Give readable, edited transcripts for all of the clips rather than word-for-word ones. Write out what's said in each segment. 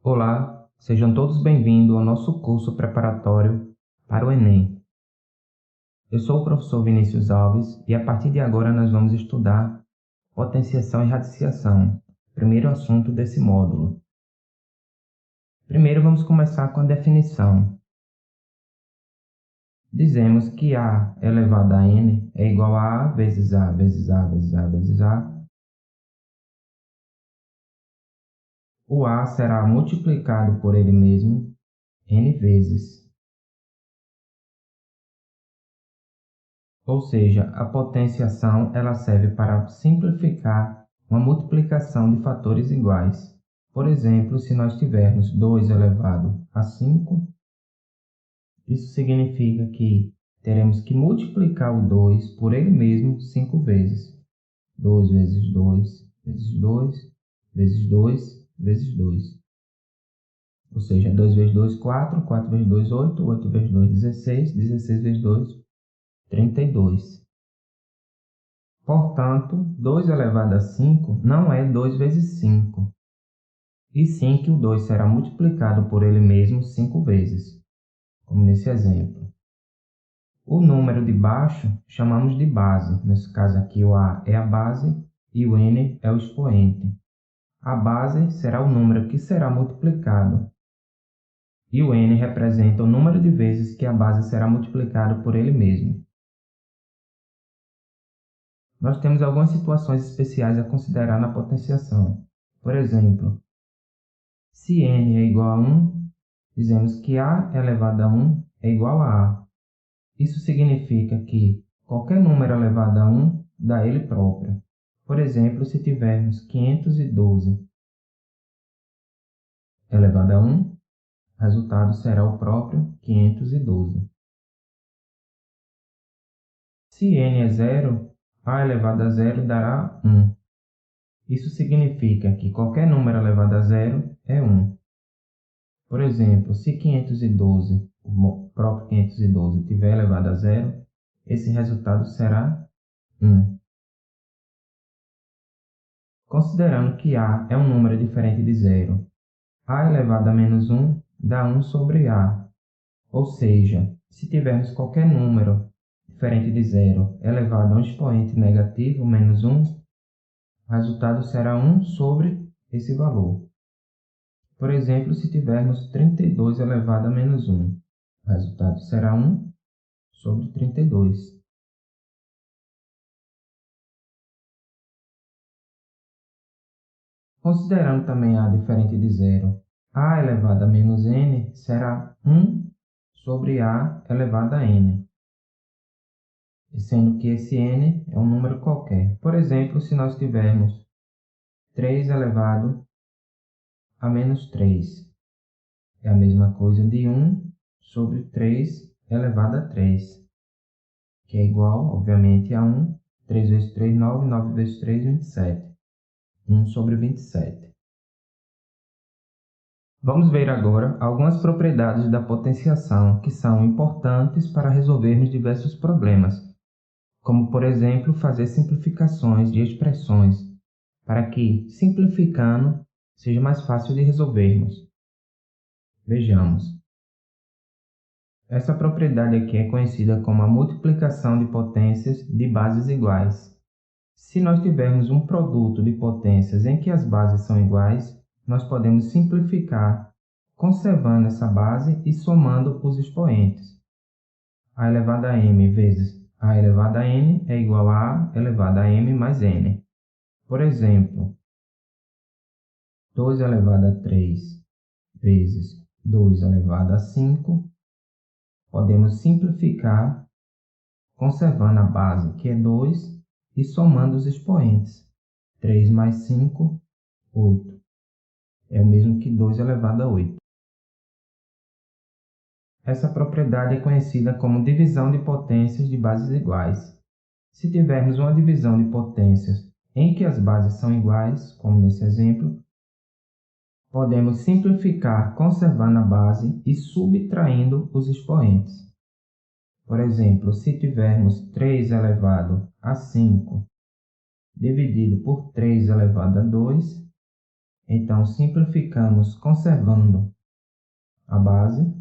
Olá, sejam todos bem-vindos ao nosso curso preparatório para o Enem. Eu sou o professor Vinícius Alves e a partir de agora nós vamos estudar potenciação e radiciação, primeiro assunto desse módulo. Primeiro vamos começar com a definição. Dizemos que A elevado a N é igual a vezes A vezes A vezes A vezes A. O A será multiplicado por ele mesmo N vezes. Ou seja, a potenciação ela serve para simplificar uma multiplicação de fatores iguais. Por exemplo, se nós tivermos 2 elevado a 5, isso significa que teremos que multiplicar o 2 por ele mesmo 5 vezes. 2 vezes 2 vezes 2 vezes 2 vezes 2. Ou seja, 2 vezes 2, 4, 4 vezes 2, 8, 8 vezes 2, 16, 16 vezes 2, 32. Portanto, 2 elevado a 5 não é 2 vezes 5, e sim que o 2 será multiplicado por ele mesmo 5 vezes, como nesse exemplo. O número de baixo chamamos de base, nesse caso aqui o A é a base e o N é o expoente. A base será o número que será multiplicado, e o N representa o número de vezes que a base será multiplicada por ele mesmo. Nós temos algumas situações especiais a considerar na potenciação. Por exemplo, se n é igual a 1, dizemos que a elevado a 1 é igual a a. Isso significa que qualquer número elevado a 1 dá ele próprio. Por exemplo, se tivermos 512 elevado a 1, o resultado será o próprio 512. Se n é zero, a elevado a zero dará 1. Isso significa que qualquer número elevado a zero é 1. Por exemplo, se 512, o próprio 512, tiver elevado a zero, esse resultado será 1. Considerando que A é um número diferente de zero, A elevado a menos 1 dá 1 sobre A. Ou seja, se tivermos qualquer número diferente de zero elevado a um expoente negativo, menos 1, o resultado será 1 sobre esse valor. Por exemplo, se tivermos 32 elevado a menos 1, o resultado será 1 sobre 32. Considerando também A diferente de zero, A elevado a menos N será 1 sobre A elevado a N, sendo que esse N é um número qualquer. Por exemplo, se nós tivermos 3 elevado a menos 3, é a mesma coisa de 1 sobre 3 elevado a 3, que é igual, obviamente, a 1. 3 vezes 3, 9, 9 vezes 3, 27. 1 sobre 27. Vamos ver agora algumas propriedades da potenciação que são importantes para resolvermos diversos problemas, como, por exemplo, fazer simplificações de expressões, para que, simplificando, seja mais fácil de resolvermos. Vejamos. Essa propriedade aqui é conhecida como a multiplicação de potências de bases iguais. Se nós tivermos um produto de potências em que as bases são iguais, nós podemos simplificar, conservando essa base e somando os expoentes. A elevado a m vezes a elevado a n é igual a elevado a m mais n. Por exemplo, 2 elevado a 3 vezes 2 elevado a 5, podemos simplificar, conservando a base, que é 2, e somando os expoentes. 3 mais 5, 8. É o mesmo que 2 elevado a 8. Essa propriedade é conhecida como divisão de potências de bases iguais. Se tivermos uma divisão de potências em que as bases são iguais, como nesse exemplo, podemos simplificar conservando a base e subtraindo os expoentes. Por exemplo, se tivermos 3 elevado a 5 dividido por 3 elevado a 2, Então, simplificamos conservando a base,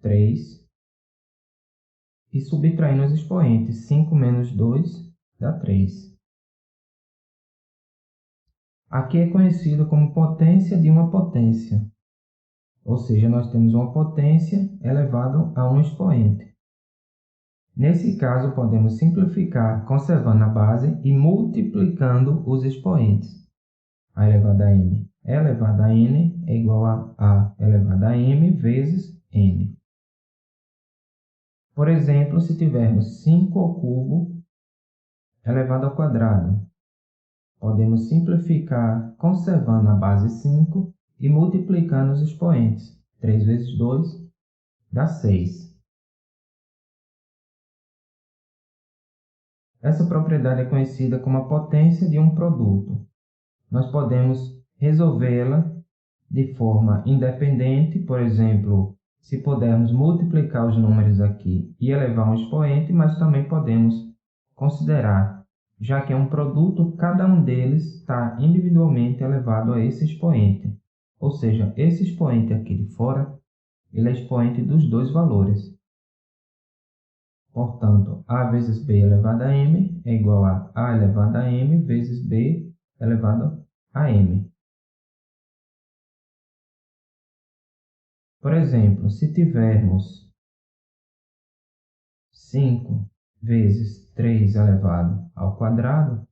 3, e subtraindo os expoentes, 5 menos 2 dá 3. Aqui é conhecido como potência de uma potência, ou seja, nós temos uma potência elevada a um expoente. Nesse caso, podemos simplificar conservando a base e multiplicando os expoentes. A elevado a m elevado a n é igual a elevado a m vezes n. Por exemplo, se tivermos 5 ao cubo elevado ao quadrado, podemos simplificar conservando a base 5 e multiplicando os expoentes. 3 vezes 2 dá 6. Essa propriedade é conhecida como a potência de um produto. Nós podemos resolvê-la de forma independente, por exemplo, se pudermos multiplicar os números aqui e elevar um expoente, mas também podemos considerar, já que é um produto, cada um deles está individualmente elevado a esse expoente. Ou seja, esse expoente aqui de fora, ele é expoente dos dois valores. Portanto, a vezes b elevado a m é igual a elevado a m vezes b elevado a m. Por exemplo, se tivermos 5 vezes 3 elevado ao quadrado,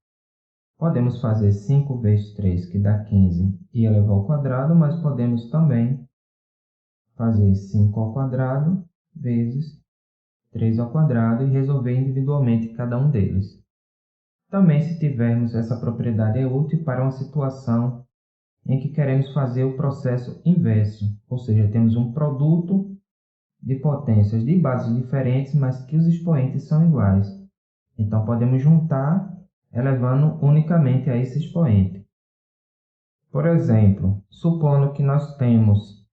podemos fazer 5 vezes 3, que dá 15, e elevar ao quadrado, mas podemos também fazer 5 ao quadrado vezes 3 ao quadrado e resolver individualmente cada um deles. Também, se tivermos essa propriedade, é útil para uma situação em que queremos fazer o processo inverso, ou seja, temos um produto de potências de bases diferentes, mas que os expoentes são iguais. Então, podemos juntar elevando unicamente a esse expoente. Por exemplo, supondo que nós temos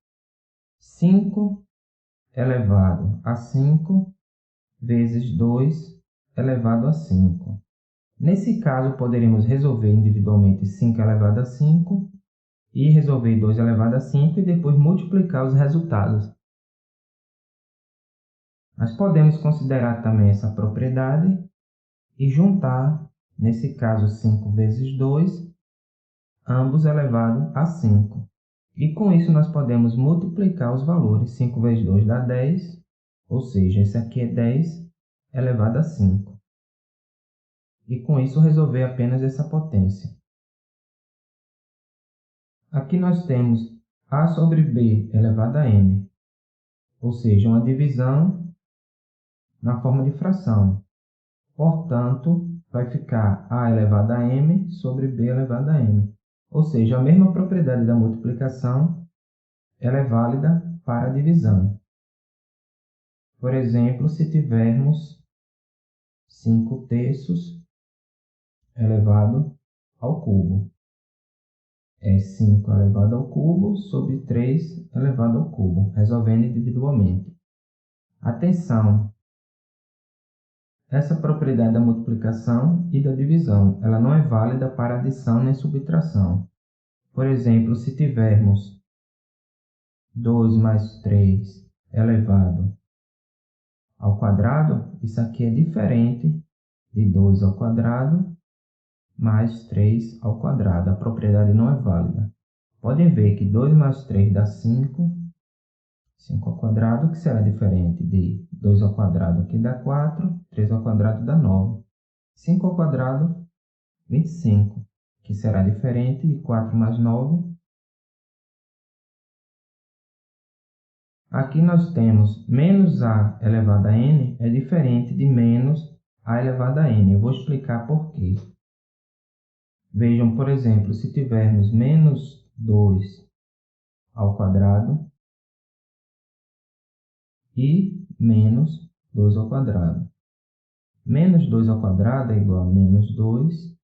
5 elevado a 5 vezes 2 elevado a 5. Nesse caso, poderíamos resolver individualmente 5 elevado a 5 e resolver 2 elevado a 5 e depois multiplicar os resultados. Mas podemos considerar também essa propriedade e juntar, nesse caso, 5 vezes 2, ambos elevado a 5. E com isso nós podemos multiplicar os valores. 5 vezes 2 dá 10, ou seja, esse aqui é 10 elevado a 5. E com isso resolver apenas essa potência. Aqui nós temos a sobre b elevado a m, ou seja, uma divisão na forma de fração. Portanto, vai ficar a elevado a m sobre b elevado a m. Ou seja, a mesma propriedade da multiplicação ela é válida para a divisão. Por exemplo, se tivermos 5 terços elevado ao cubo. É 5 elevado ao cubo sobre 3 elevado ao cubo, resolvendo individualmente. Atenção! Essa propriedade da multiplicação e da divisão, ela não é válida para adição nem subtração. Por exemplo, se tivermos 2 mais 3 elevado ao quadrado, isso aqui é diferente de 2 ao quadrado mais 3 ao quadrado. A propriedade não é válida. Podem ver que 2 mais 3 dá 5. 5 ao quadrado, que será diferente de 2 ao quadrado, que dá 4. 3 ao quadrado dá 9. 5 ao quadrado, 25, que será diferente de 4 mais 9. Aqui nós temos menos a elevado a n é diferente de menos a elevado a n. Eu vou explicar por quê. Vejam, por exemplo, se tivermos menos 2 ao quadrado e menos 2 ao quadrado. Menos 2 ao quadrado é igual a menos 2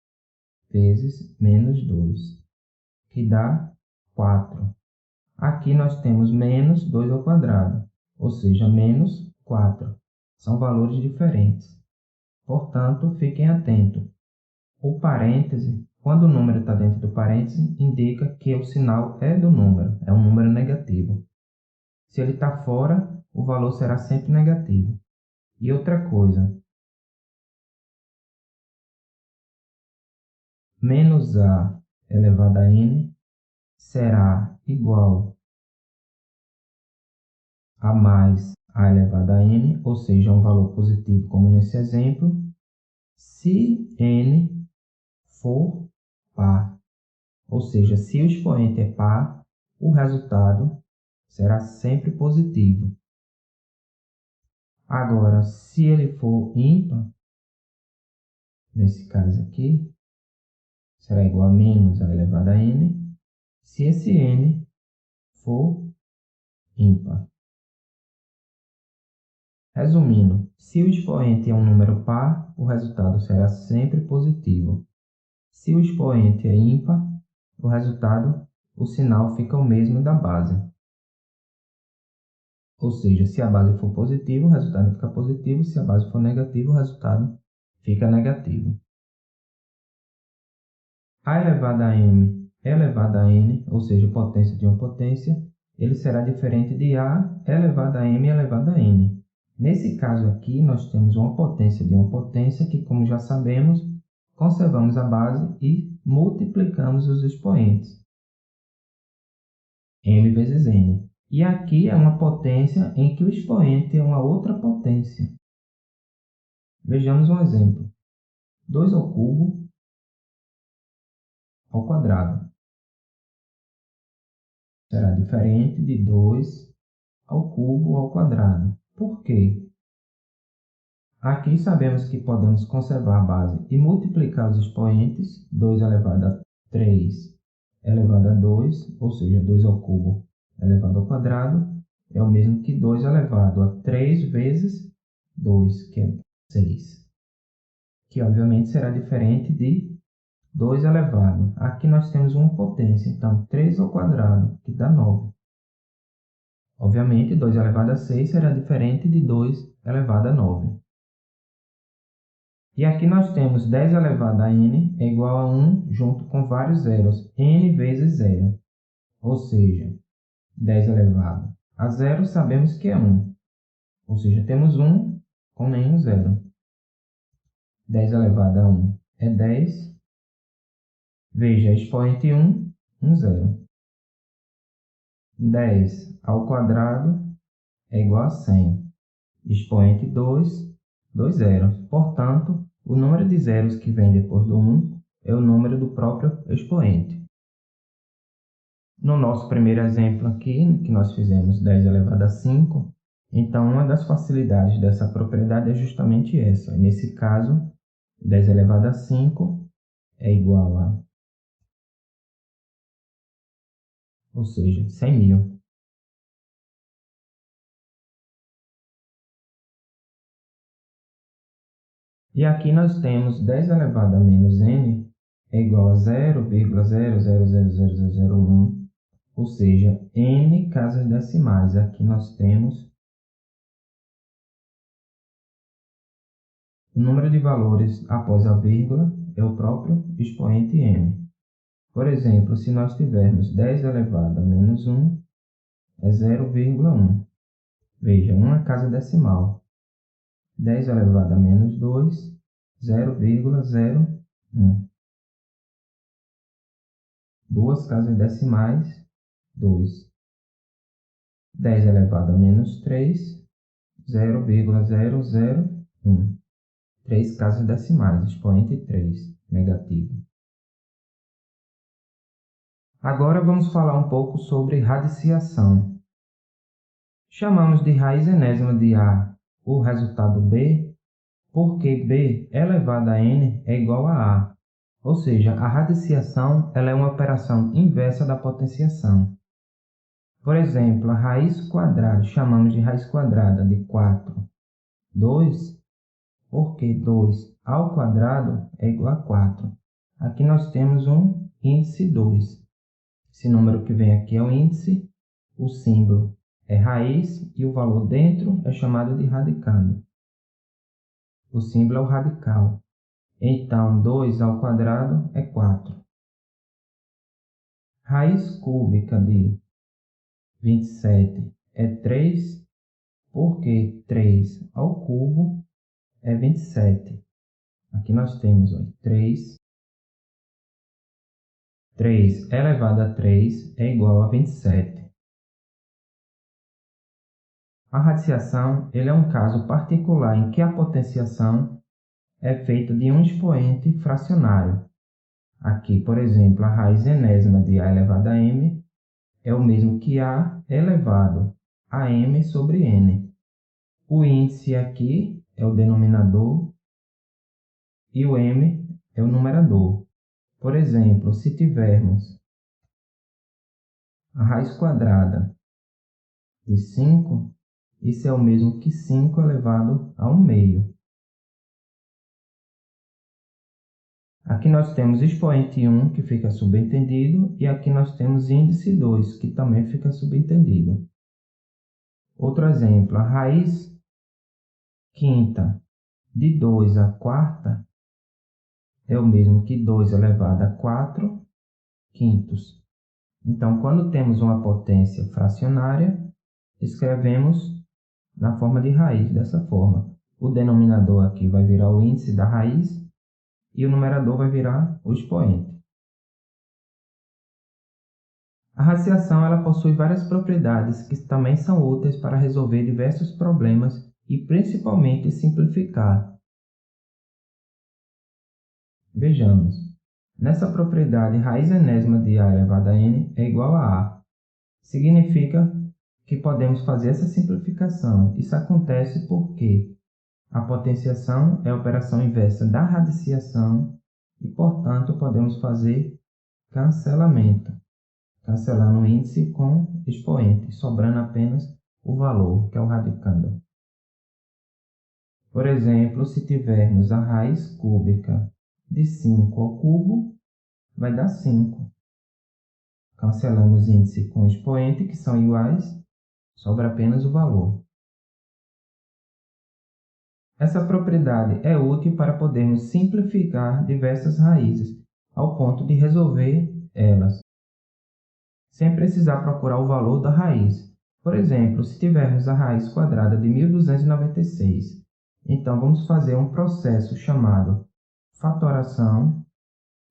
vezes menos 2, que dá 4. Aqui nós temos menos 2 ao quadrado, ou seja, menos 4. São valores diferentes. Portanto, fiquem atentos. O parêntese Quando o número está dentro do parêntese, indica que o sinal é do número, é um número negativo. Se ele está fora, o valor será sempre negativo. E outra coisa, menos a elevado a n será igual a mais a elevado a n, ou seja, um valor positivo, como nesse exemplo, se n for par. Ou seja, se o expoente é par, o resultado será sempre positivo. Agora, se ele for ímpar, nesse caso aqui, será igual a menos a elevado a n, se esse n for ímpar. Resumindo, se o expoente é um número par, o resultado será sempre positivo. Se o expoente é ímpar, o sinal fica o mesmo da base. Ou seja, se a base for positiva, o resultado fica positivo. Se a base for negativa, o resultado fica negativo. A elevado a m elevado a n, ou seja, potência de uma potência, ele será diferente de a elevado a m elevado a n. Nesse caso aqui, nós temos uma potência de uma potência que, como já sabemos, conservamos a base e multiplicamos os expoentes. M vezes n. E aqui é uma potência em que o expoente é uma outra potência. Vejamos um exemplo. 2 ao cubo ao quadrado será diferente de 2 ao cubo ao quadrado. Por quê? Aqui sabemos que podemos conservar a base e multiplicar os expoentes. 2 elevado a 3 elevado a 2, ou seja, 2 ao cubo elevado ao quadrado, é o mesmo que 2 elevado a 3 vezes 2, que é 6. Que obviamente será diferente de 2 elevado. Aqui nós temos uma potência, então 3 ao quadrado, que dá 9. Obviamente, 2 elevado a 6 será diferente de 2 elevado a 9. E aqui nós temos 10 elevado a n é igual a 1 junto com vários zeros, n vezes 0. Ou seja, 10 elevado a 0 sabemos que é 1. Ou seja, temos 1 com nenhum zero. 10 elevado a 1 é 10. Veja, expoente 1, 1 zero. 10 ao quadrado é igual a 100. Expoente 2, 2 zeros. Portanto, o número de zeros que vem depois do 1 é o número do próprio expoente. No nosso primeiro exemplo aqui, que nós fizemos 10 elevado a 5, então uma das facilidades dessa propriedade é justamente essa. Nesse caso, 10 elevado a 5 é igual a, ou seja, 100.000. E aqui nós temos 10 elevado a menos n é igual a 0,000001, ou seja, n casas decimais. Aqui nós temos o número de valores após a vírgula, é o próprio expoente n. Por exemplo, se nós tivermos 10 elevado a menos 1, é 0,1. Veja, uma casa decimal. 10 elevado a menos 2, 0,01. Duas casas decimais, 2. 10 elevado a menos 3, 0,001. Três casas decimais, expoente 3, negativo. Agora vamos falar um pouco sobre radiciação. Chamamos de raiz enésima de A o resultado B, porque B elevado a n é igual a A. Ou seja, a radiciação ela é uma operação inversa da potenciação. Por exemplo, a raiz quadrada, chamamos de raiz quadrada de 4, 2, porque 2 ao quadrado é igual a 4. Aqui nós temos um índice 2. Esse número que vem aqui é o índice, o símbolo é raiz e o valor dentro é chamado de radicando. O símbolo é o radical. Então, 2 ao quadrado é 4. Raiz cúbica de 27 é 3, porque 3 ao cubo é 27. Aqui nós temos 3 elevado a 3 é igual a 27. A radiciação ele é um caso particular em que a potenciação é feita de um expoente fracionário. Aqui, por exemplo, a raiz enésima de a elevado a m é o mesmo que a elevado a m sobre n. O índice aqui é o denominador e o m é o numerador. Por exemplo, se tivermos a raiz quadrada de 5, isso é o mesmo que 5 elevado a 1 meio. Aqui nós temos expoente 1, que fica subentendido, e aqui nós temos índice 2, que também fica subentendido. Outro exemplo, a raiz quinta de 2 à quarta é o mesmo que 2 elevado a 4 quintos. Então, quando temos uma potência fracionária, escrevemos na forma de raiz, dessa forma. O denominador aqui vai virar o índice da raiz e o numerador vai virar o expoente. A radiciação ela possui várias propriedades que também são úteis para resolver diversos problemas e principalmente simplificar. Vejamos. Nessa propriedade, raiz enésima de a elevado a n é igual a a. Significa que podemos fazer essa simplificação. Isso acontece porque a potenciação é a operação inversa da radiciação e, portanto, podemos fazer cancelamento, cancelando o índice com expoente, sobrando apenas o valor, que é o radicando. Por exemplo, se tivermos a raiz cúbica de 5 ao cubo, vai dar 5. Cancelamos índice com expoente, que são iguais, sobra apenas o valor. Essa propriedade é útil para podermos simplificar diversas raízes, ao ponto de resolver elas, sem precisar procurar o valor da raiz. Por exemplo, se tivermos a raiz quadrada de 1296, então vamos fazer um processo chamado fatoração.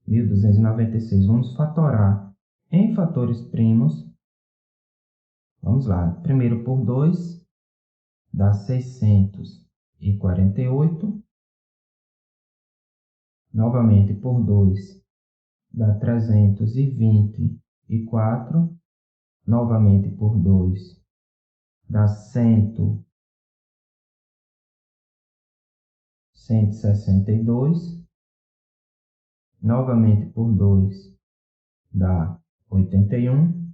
1296, vamos fatorar em fatores primos. Vamos lá, primeiro por 2, dá 648. Novamente por 2, dá 324. Novamente por 2, dá 162. Novamente por 2, dá 81.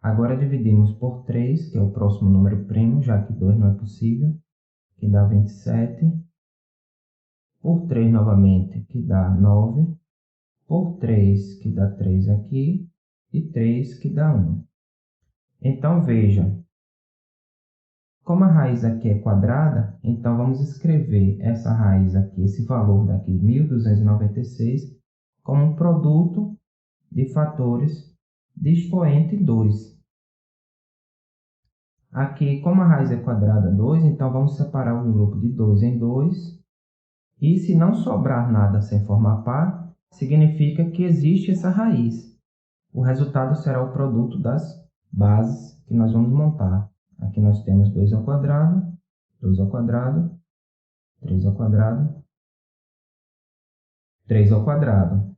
Agora dividimos por 3, que é o próximo número primo, já que 2 não é possível, que dá 27. Por 3 novamente, que dá 9. Por 3, que dá 3 aqui. E 3, que dá 1. Então, veja. Como a raiz aqui é quadrada, então vamos escrever essa raiz aqui, esse valor daqui, 1296, como um produto de fatores de expoente 2. Aqui, como a raiz é quadrada 2, então vamos separar o grupo de 2 em 2. E se não sobrar nada sem formar par, significa que existe essa raiz. O resultado será o produto das bases que nós vamos montar. Aqui nós temos 2 ao quadrado, 2 ao quadrado, 3 ao quadrado, 3 ao quadrado.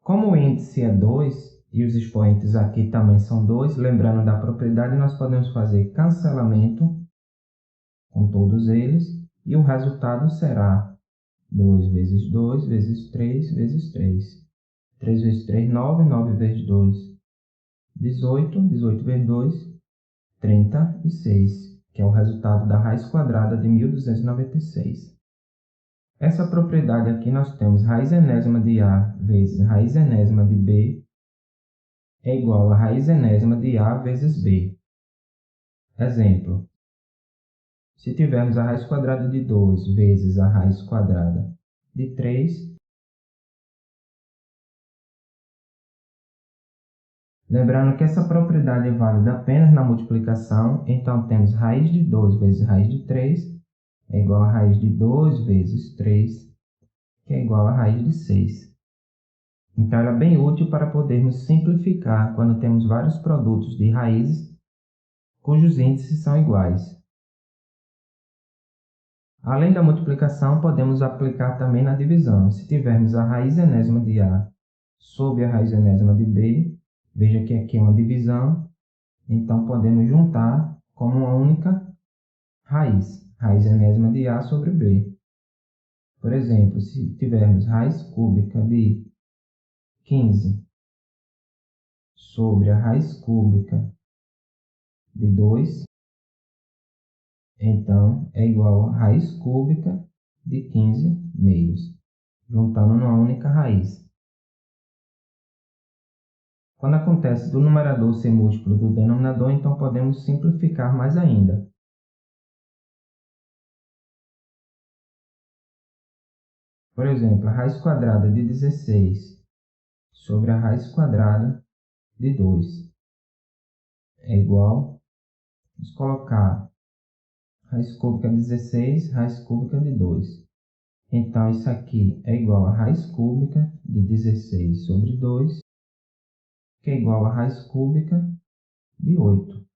Como o índice é 2 e os expoentes aqui também são 2, lembrando da propriedade, nós podemos fazer cancelamento com todos eles e o resultado será 2 vezes 2 vezes 3 vezes 3. 3 vezes 3, 9. 9 vezes 2, 18. 18 vezes 2, 36, que é o resultado da raiz quadrada de 1296. Essa propriedade aqui nós temos raiz enésima de A vezes raiz enésima de B é igual a raiz enésima de A vezes B. Exemplo: se tivermos a raiz quadrada de 2 vezes a raiz quadrada de 3, lembrando que essa propriedade é válida apenas na multiplicação, então temos raiz de 2 vezes raiz de 3 é igual a raiz de 2 vezes 3, que é igual a raiz de 6. Então, ela é bem útil para podermos simplificar quando temos vários produtos de raízes cujos índices são iguais. Além da multiplicação, podemos aplicar também na divisão. Se tivermos a raiz enésima de A sobre a raiz enésima de B, veja que aqui é uma divisão, então podemos juntar como uma única raiz enésima de A sobre B. Por exemplo, se tivermos raiz cúbica de 15 sobre a raiz cúbica de 2, então é igual a raiz cúbica de 15 meios, juntando numa única raiz. Quando acontece do numerador ser múltiplo do denominador, então podemos simplificar mais ainda. Por exemplo, a raiz quadrada de 16 sobre a raiz quadrada de 2 é igual, vamos colocar raiz cúbica de 16, raiz cúbica de 2. Então, isso aqui é igual a raiz cúbica de 16 sobre 2, que é igual a raiz cúbica de 8.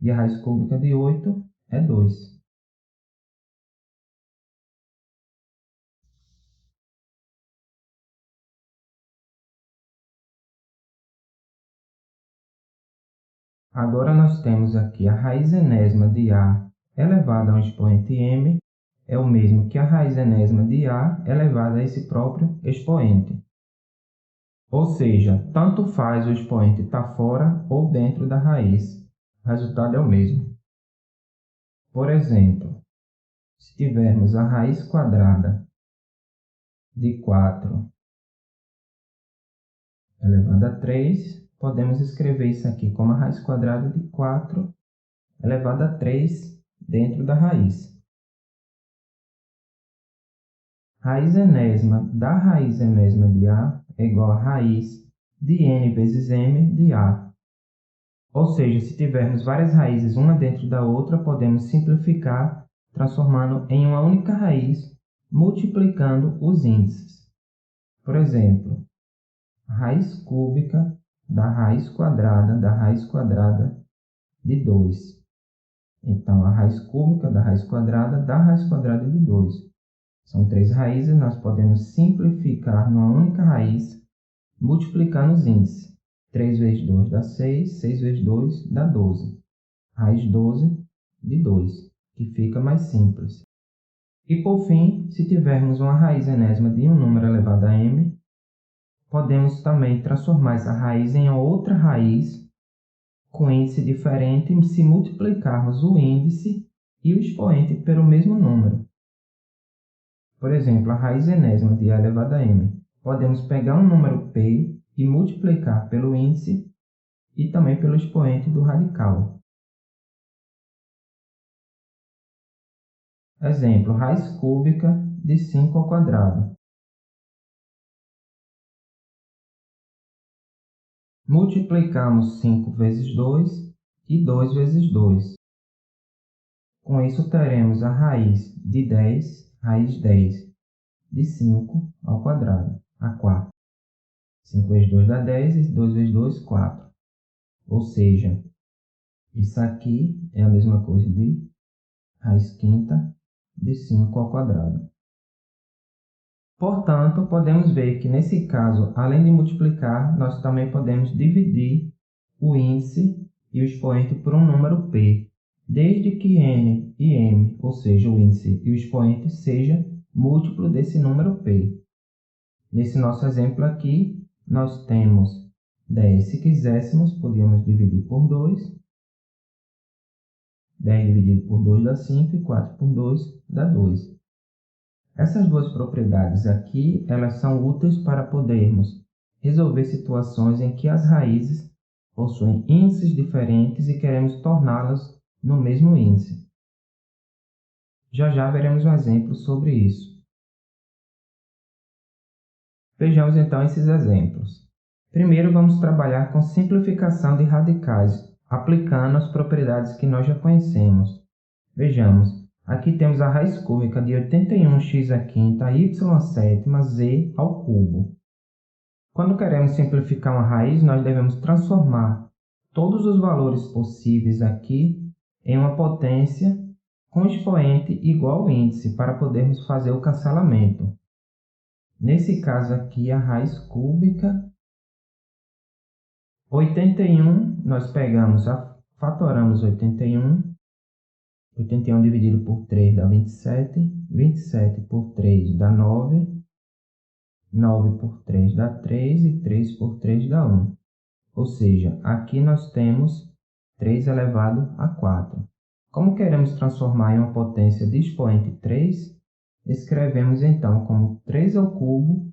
E a raiz cúbica de 8 é 2. Agora nós temos aqui a raiz enésima de A elevada a um expoente m é o mesmo que a raiz enésima de A elevada a esse próprio expoente. Ou seja, tanto faz o expoente estar fora ou dentro da raiz. O resultado é o mesmo. Por exemplo, se tivermos a raiz quadrada de 4 elevado a 3, podemos escrever isso aqui como a raiz quadrada de 4 elevado a 3 dentro da raiz. Raiz enésima da raiz enésima de A é igual a raiz de n vezes m de A. Ou seja, se tivermos várias raízes uma dentro da outra, podemos simplificar transformando em uma única raiz, multiplicando os índices. Por exemplo, a raiz cúbica da raiz quadrada de 2. Então, a raiz cúbica da raiz quadrada de 2. São 3 raízes, nós podemos simplificar numa única raiz, multiplicando os índices. 3 vezes 2 dá 6, 6 vezes 2 dá 12. Raiz 12 de 2, que fica mais simples. E, por fim, se tivermos uma raiz enésima de um número elevado a m, podemos também transformar essa raiz em outra raiz com índice diferente se multiplicarmos o índice e o expoente pelo mesmo número. Por exemplo, a raiz enésima de A elevado a m. Podemos pegar um número p e multiplicar pelo índice e também pelo expoente do radical. Exemplo, raiz cúbica de 5 ao quadrado. Multiplicamos 5 vezes 2 e 2 vezes 2. Com isso, teremos a raiz de 10, raiz 10 de 5 ao quadrado, a 4. 5 vezes 2 dá 10 e 2 vezes 2, 4. Ou seja, isso aqui é a mesma coisa de raiz quinta de 5 ao quadrado. Portanto, podemos ver que nesse caso, além de multiplicar, nós também podemos dividir o índice e o expoente por um número p, desde que n e m, ou seja, o índice e o expoente, seja múltiplo desse número p. Nesse nosso exemplo aqui, nós temos 10. Se quiséssemos, podíamos dividir por 2. 10 dividido por 2 dá 5 e 4 por 2 dá 2. Essas duas propriedades aqui, elas são úteis para podermos resolver situações em que as raízes possuem índices diferentes e queremos torná-las no mesmo índice. Já já veremos um exemplo sobre isso. Vejamos então esses exemplos. Primeiro vamos trabalhar com simplificação de radicais, aplicando as propriedades que nós já conhecemos. Vejamos, aqui temos a raiz cúbica de 81x à quinta, y à sétima, z ao cubo. Quando queremos simplificar uma raiz, nós devemos transformar todos os valores possíveis aqui em uma potência com expoente igual ao índice, para podermos fazer o cancelamento. Nesse caso aqui, a raiz cúbica 81, nós fatoramos 81. 81 dividido por 3 dá 27. 27 por 3 dá 9. 9 por 3 dá 3 e 3 por 3 dá 1. Ou seja, aqui nós temos 3 elevado a 4. Como queremos transformar em uma potência de expoente 3, escrevemos então como 3 ao cubo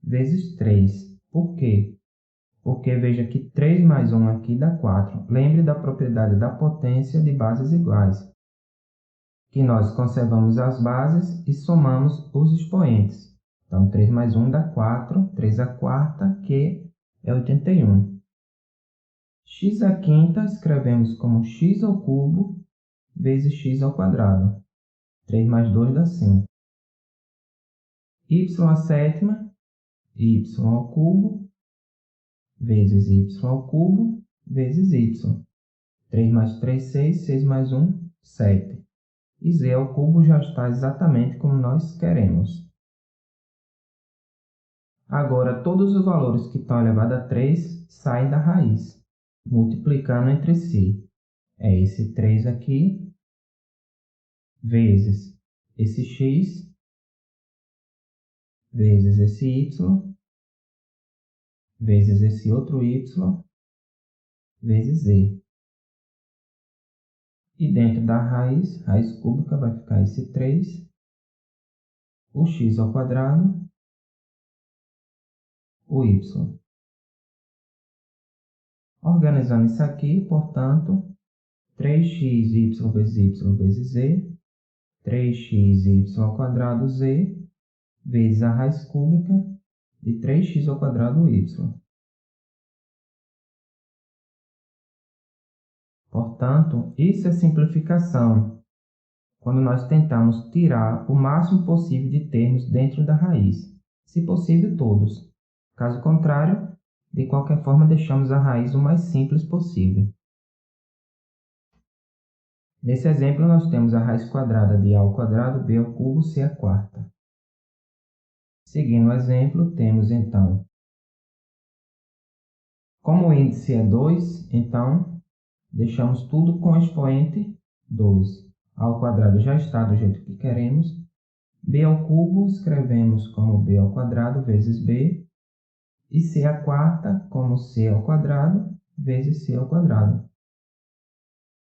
vezes 3. Por quê? Porque veja que 3 mais 1 aqui dá 4. Lembre da propriedade da potência de bases iguais, que nós conservamos as bases e somamos os expoentes. Então, 3 mais 1 dá 4, 3 à quarta, que é 81. X à quinta escrevemos como x ao cubo vezes x ao quadrado. 3 mais 2 dá 5. Y à sétima, y ao cubo vezes y ao cubo vezes y. 3 mais 3, 6. 6 mais 1, 7. E z ao cubo já está exatamente como nós queremos. Agora, todos os valores que estão elevados a 3 saem da raiz, multiplicando entre si. É esse 3 aqui, vezes esse x, vezes esse y, vezes esse outro y, vezes z. E dentro da raiz cúbica, vai ficar esse 3, o x ao quadrado, o y. Organizando isso aqui, portanto, 3xy vezes y vezes z, 3xy ao quadrado z, vezes a raiz cúbica de 3x ao quadrado y. Portanto, isso é simplificação, quando nós tentamos tirar o máximo possível de termos dentro da raiz, se possível todos. Caso contrário, de qualquer forma, deixamos a raiz o mais simples possível. Nesse exemplo, nós temos a raiz quadrada de a ao quadrado, b ao cubo, c à quarta. Seguindo o exemplo, temos então, como o índice é 2, então deixamos tudo com expoente 2. A ao quadrado já está do jeito que queremos. B ao cubo escrevemos como b ao quadrado vezes b. E c à quarta como c ao quadrado vezes c ao quadrado.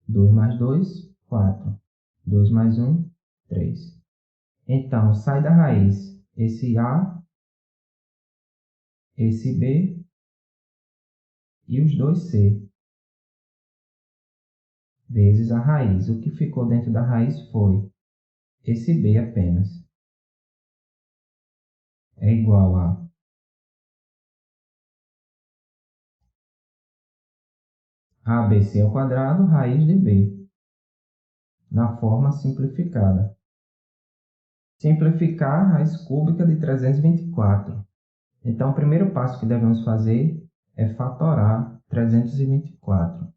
2 mais 2, 4. 2 mais 1, 3. Então, sai da raiz esse a, esse b e os dois c. Vezes a raiz. O que ficou dentro da raiz foi esse b apenas. É igual a ABC ao quadrado, raiz de b, na forma simplificada. Simplificar a raiz cúbica de 324. Então, o primeiro passo que devemos fazer é fatorar 324.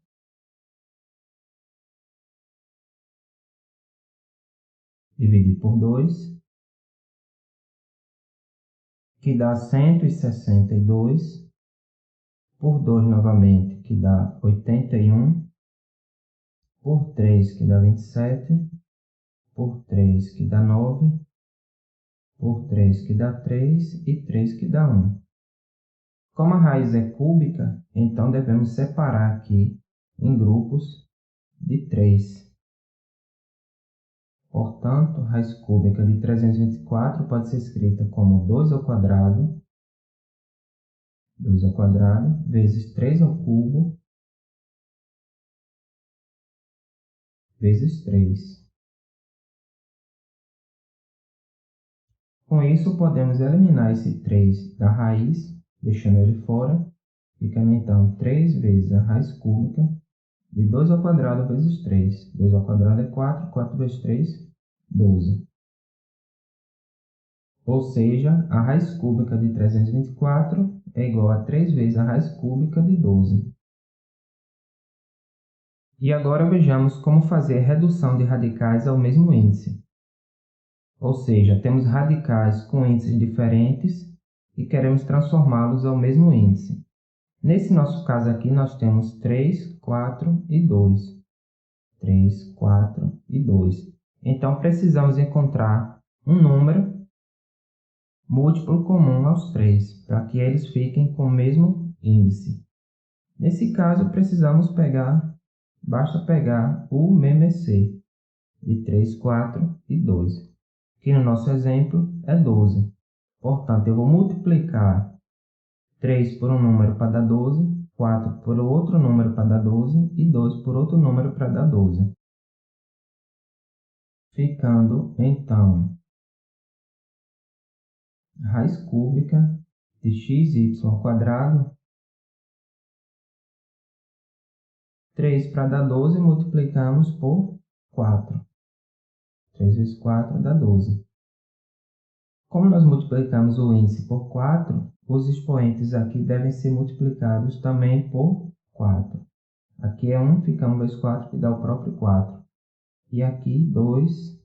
Dividir por 2, que dá 162. Por 2 novamente, que dá 81. Por 3, que dá 27. Por 3, que dá 9. Por 3, que dá 3. E 3, que dá 1. Como a raiz é cúbica, então devemos separar aqui em grupos de 3. Portanto, raiz cúbica de 324 pode ser escrita como 2 ao quadrado 2 ao quadrado, vezes 3 ao cubo, vezes 3. Com isso, podemos eliminar esse 3 da raiz, deixando ele fora, ficando então 3 vezes a raiz cúbica de 2 ao quadrado vezes 3. 2 ao quadrado é 4, 4 vezes 3, 12. Ou seja, a raiz cúbica de 324 é igual a 3 vezes a raiz cúbica de 12. E agora vejamos como fazer redução de radicais ao mesmo índice. Ou seja, temos radicais com índices diferentes e queremos transformá-los ao mesmo índice. Nesse nosso caso aqui, nós temos 3, 4 e 2. 3, 4 e 2. Então, precisamos encontrar um número múltiplo comum aos 3, para que eles fiquem com o mesmo índice. Nesse caso, basta pegar o MMC de 3, 4 e 2, que no nosso exemplo é 12. Portanto, eu vou multiplicar 3 por um número para dar 12, 4 por outro número para dar 12 e 2 por outro número para dar 12. Ficando, então, raiz cúbica de xy ao quadrado, 3 para dar 12, multiplicamos por 4. 3 vezes 4 dá 12. Como nós multiplicamos o índice por 4, os expoentes aqui devem ser multiplicados também por 4. Aqui é 1, fica 1 vezes 4, que dá o próprio 4. E aqui 2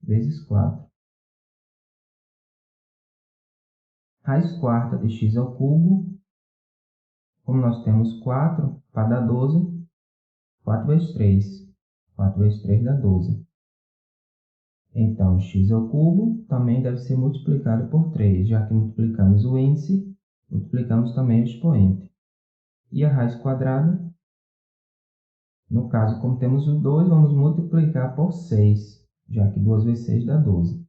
vezes 4. Raiz quarta de x ao cubo. Como nós temos 4, para dar 12, 4 vezes 3. 4 vezes 3 dá 12. Então, x ao cubo também deve ser multiplicado por 3, já que multiplicamos o índice, multiplicamos também o expoente. E a raiz quadrada, no caso, como temos o 2, vamos multiplicar por 6, já que 2 vezes 6 dá 12.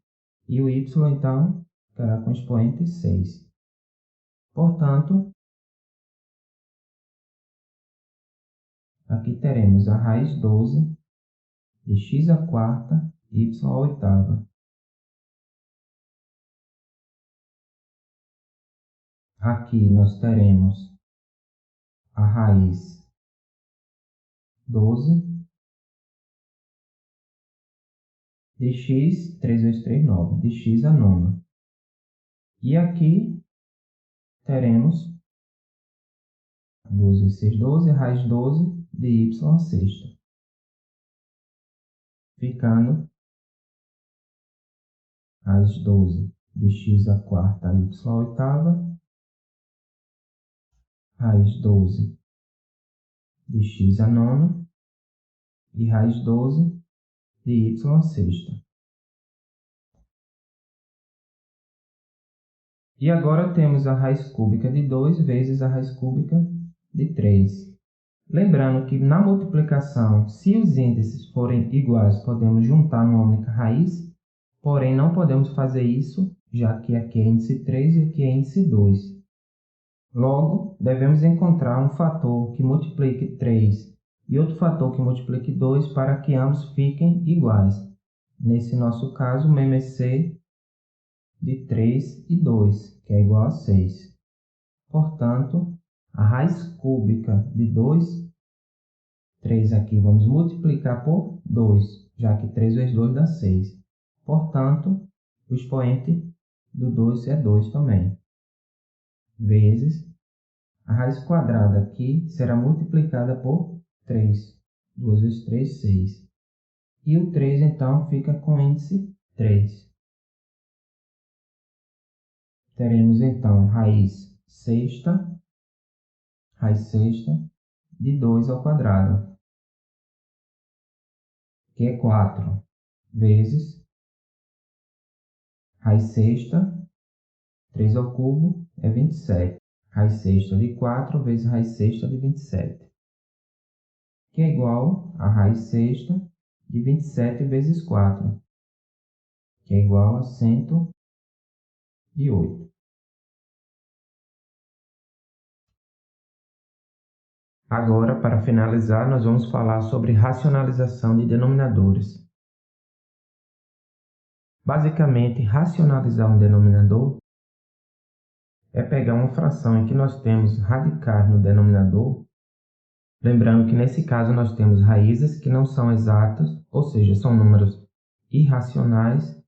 E o y, então, ficará com o expoente 6. Portanto, aqui teremos a raiz 12 de x à quarta, y à oitava. Aqui nós teremos a raiz 12 de x, 3 vezes 3, 9, de x à nona. E aqui teremos 12 vezes 6, 12, raiz 12 de y à sexta. Ficando raiz 12 de x à quarta, y à oitava. Raiz 12 de x à nona. E raiz 12 de y à sexta. E agora temos a raiz cúbica de 2 vezes a raiz cúbica de 3. Lembrando que na multiplicação, se os índices forem iguais, podemos juntar numa única raiz, porém não podemos fazer isso, já que aqui é índice 3 e aqui é índice 2. Logo, devemos encontrar um fator que multiplique 3 e outro fator que multiplique 2 para que ambos fiquem iguais. Nesse nosso caso, o MMC de 3 e 2, que é igual a 6. Portanto, a raiz cúbica de 2, 3 aqui, vamos multiplicar por 2, já que 3 vezes 2 dá 6. Portanto, o expoente do 2 é 2 também. Vezes a raiz quadrada aqui será multiplicada por 3. 2 vezes 3, 6. E o 3, então, fica com índice 3. Teremos, então, raiz sexta de 2 ao quadrado, que é 4, vezes raiz sexta, 3 ao cubo, é 27. Raiz sexta de 4 vezes raiz sexta de 27, que é igual a raiz sexta de 27 vezes 4, que é igual a 108. Agora, para finalizar, nós vamos falar sobre racionalização de denominadores. Basicamente, racionalizar um denominador é pegar uma fração em que nós temos radicais no denominador, lembrando que nesse caso nós temos raízes que não são exatas, ou seja, são números irracionais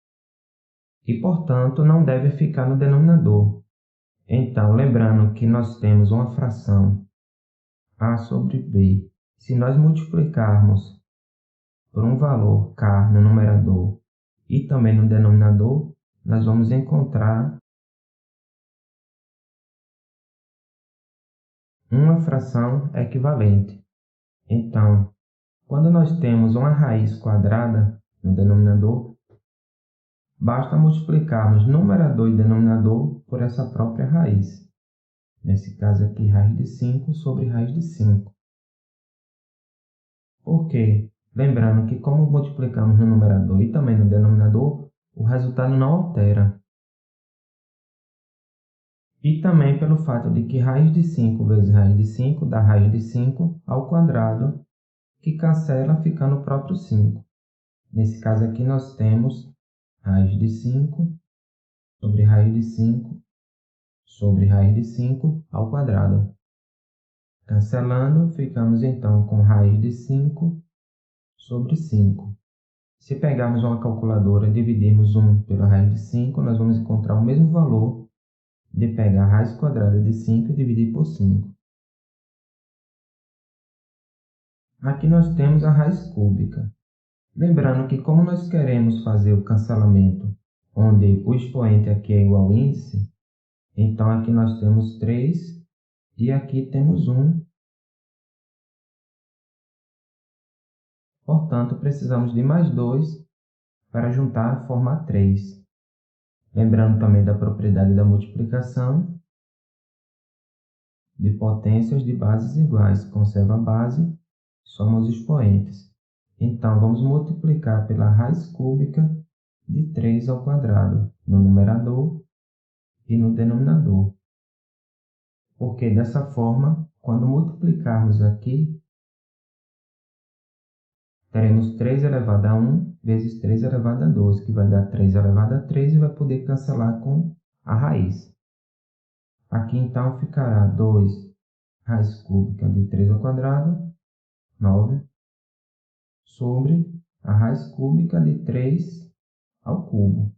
e, portanto, não devem ficar no denominador. Então, lembrando que nós temos uma fração a sobre b. Se nós multiplicarmos por um valor k no numerador e também no denominador, nós vamos encontrar uma fração equivalente. Então, quando nós temos uma raiz quadrada no denominador, basta multiplicarmos numerador e denominador por essa própria raiz. Nesse caso aqui, raiz de 5 sobre raiz de 5. Por quê? Lembrando que como multiplicamos no numerador e também no denominador, o resultado não altera. E também pelo fato de que raiz de 5 vezes raiz de 5 dá raiz de 5 ao quadrado, que cancela ficando o próprio 5. Nesse caso aqui nós temos raiz de 5 sobre raiz de 5 sobre raiz de 5 ao quadrado. Cancelando, ficamos então com raiz de 5 sobre 5. Se pegarmos uma calculadora e dividirmos 1 pela raiz de 5, nós vamos encontrar o mesmo valor de pegar a raiz quadrada de 5 e dividir por 5. Aqui nós temos a raiz cúbica. Lembrando que como nós queremos fazer o cancelamento onde o expoente aqui é igual ao índice, então aqui nós temos 3 e aqui temos 1. Portanto, precisamos de mais 2 para juntar e formar 3. Lembrando também da propriedade da multiplicação de potências de bases iguais. Conserva a base, soma os expoentes. Então, vamos multiplicar pela raiz cúbica de 3 ao quadrado no numerador e no denominador. Porque dessa forma, quando multiplicarmos aqui, teremos 3 elevado a 1 vezes 3 elevado a 2, que vai dar 3 elevado a 3 e vai poder cancelar com a raiz. Aqui então ficará 2 raiz cúbica de 3 ao quadrado, 9, sobre a raiz cúbica de 3 ao cubo.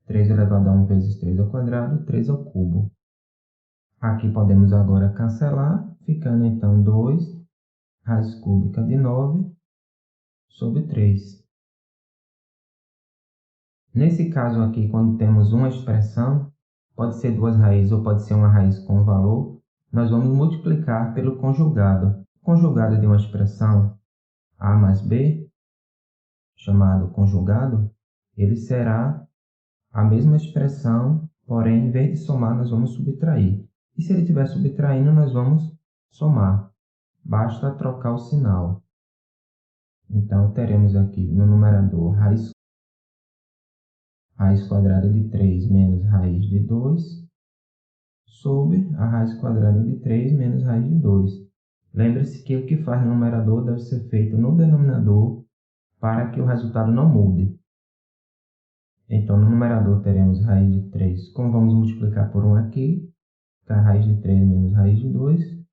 3 elevado a 1 vezes 3 ao quadrado, 3 ao cubo. Aqui podemos agora cancelar, ficando então 2 raiz cúbica de 9 sobre 3. Nesse caso aqui, quando temos uma expressão, pode ser duas raízes ou pode ser uma raiz com valor, nós vamos multiplicar pelo conjugado. O conjugado de uma expressão a mais b, chamado conjugado, ele será a mesma expressão, porém, em vez de somar, nós vamos subtrair. E se ele estiver subtraindo, nós vamos somar. Basta trocar o sinal. Então, teremos aqui no numerador raiz quadrada de 3 menos raiz de 2 sobre a raiz quadrada de 3 menos raiz de 2. Lembre-se que o que faz no numerador deve ser feito no denominador para que o resultado não mude. Então, no numerador teremos raiz de 3. Como vamos multiplicar por 1 aqui, fica raiz de 3 menos raiz de 2.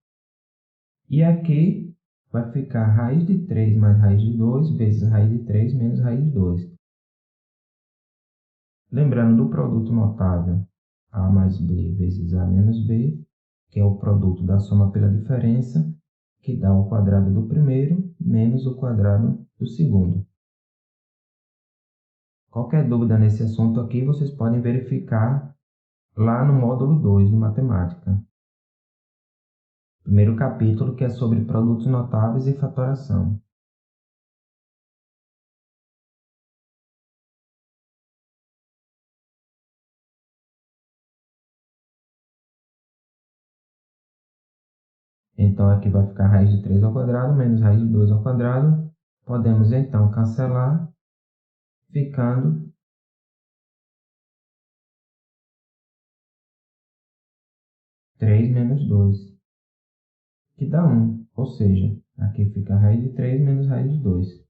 E aqui vai ficar raiz de 3 mais raiz de 2 vezes raiz de 3 menos raiz de 2. Lembrando do produto notável a mais b vezes a menos b, que é o produto da soma pela diferença, que dá o quadrado do primeiro menos o quadrado do segundo. Qualquer dúvida nesse assunto aqui, vocês podem verificar lá no módulo 2 de matemática. Primeiro capítulo, que é sobre produtos notáveis e fatoração. Então, aqui vai ficar raiz de 3 ao quadrado menos raiz de 2 ao quadrado. Podemos, então, cancelar, ficando 3 menos 2, que dá 1, ou seja, aqui fica raiz de 3 menos raiz de 2.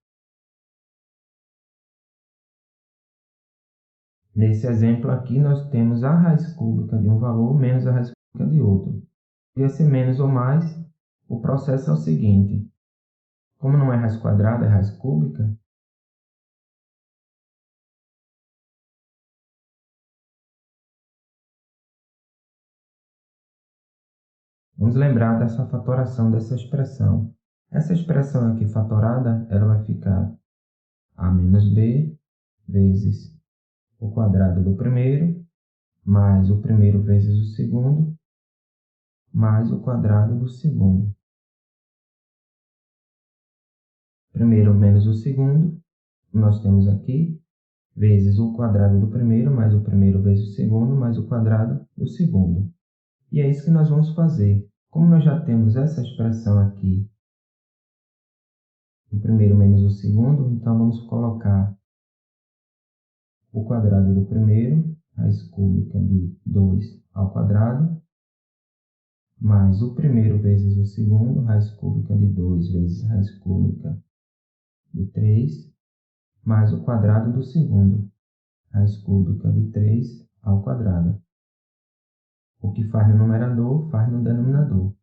Nesse exemplo aqui, nós temos a raiz cúbica de um valor menos a raiz cúbica de outro. E esse menos ou mais, o processo é o seguinte: como não é raiz quadrada, é raiz cúbica, vamos lembrar dessa fatoração dessa expressão. Essa expressão aqui fatorada, ela vai ficar a menos b vezes o quadrado do primeiro, mais o primeiro vezes o segundo, mais o quadrado do segundo. Primeiro menos o segundo, nós temos aqui, vezes o quadrado do primeiro, mais o primeiro vezes o segundo, mais o quadrado do segundo. E é isso que nós vamos fazer. Como nós já temos essa expressão aqui, o primeiro menos o segundo, então vamos colocar o quadrado do primeiro, raiz cúbica de 2 ao quadrado, mais o primeiro vezes o segundo, raiz cúbica de 2 vezes raiz cúbica de 3, mais o quadrado do segundo, raiz cúbica de 3 ao quadrado. O que faz no numerador, faz no denominador.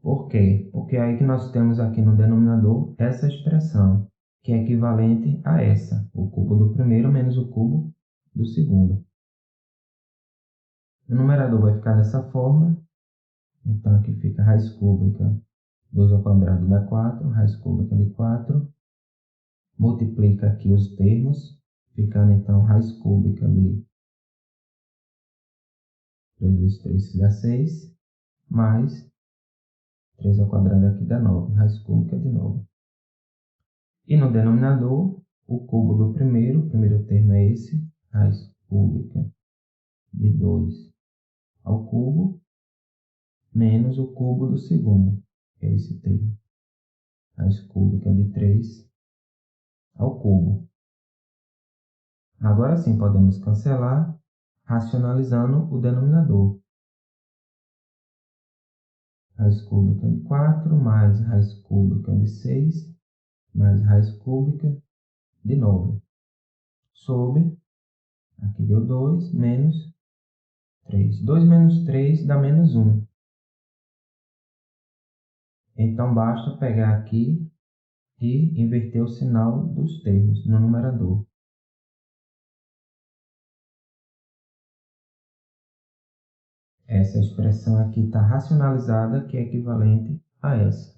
Por quê? Porque é aí que nós temos aqui no denominador essa expressão, que é equivalente a essa, o cubo do primeiro menos o cubo do segundo. O numerador vai ficar dessa forma, então aqui fica raiz cúbica 2 ao quadrado dá 4, raiz cúbica de 4, multiplica aqui os termos, ficando então raiz cúbica de 2 vezes 3 que dá 6, mais 3 ao quadrado aqui dá 9, raiz cúbica de 9. E no denominador, o cubo do primeiro, o primeiro termo é esse, raiz cúbica de 2 ao cubo, menos o cubo do segundo, que é esse termo, raiz cúbica de 3 ao cubo. Agora sim podemos cancelar, racionalizando o denominador. Raiz cúbica de 4 mais raiz cúbica de 6 mais raiz cúbica de 9. Sobre, aqui deu 2, menos 3. 2 menos 3 dá menos 1. Então basta pegar aqui e inverter o sinal dos termos no numerador. Essa expressão aqui está racionalizada, que é equivalente a essa.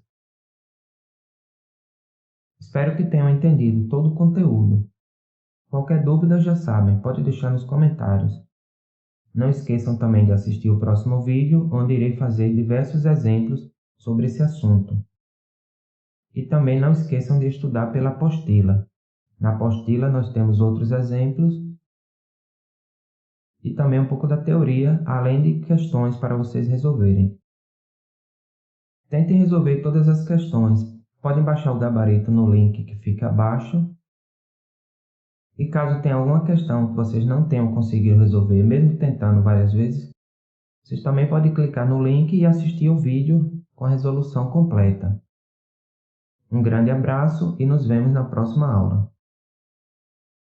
Espero que tenham entendido todo o conteúdo. Qualquer dúvida já sabem, pode deixar nos comentários. Não esqueçam também de assistir o próximo vídeo, onde irei fazer diversos exemplos sobre esse assunto. E também não esqueçam de estudar pela apostila. Na apostila nós temos outros exemplos e também um pouco da teoria, além de questões para vocês resolverem. Tentem resolver todas as questões. Podem baixar o gabarito no link que fica abaixo. E caso tenha alguma questão que vocês não tenham conseguido resolver, mesmo tentando várias vezes, vocês também podem clicar no link e assistir o vídeo com a resolução completa. Um grande abraço e nos vemos na próxima aula.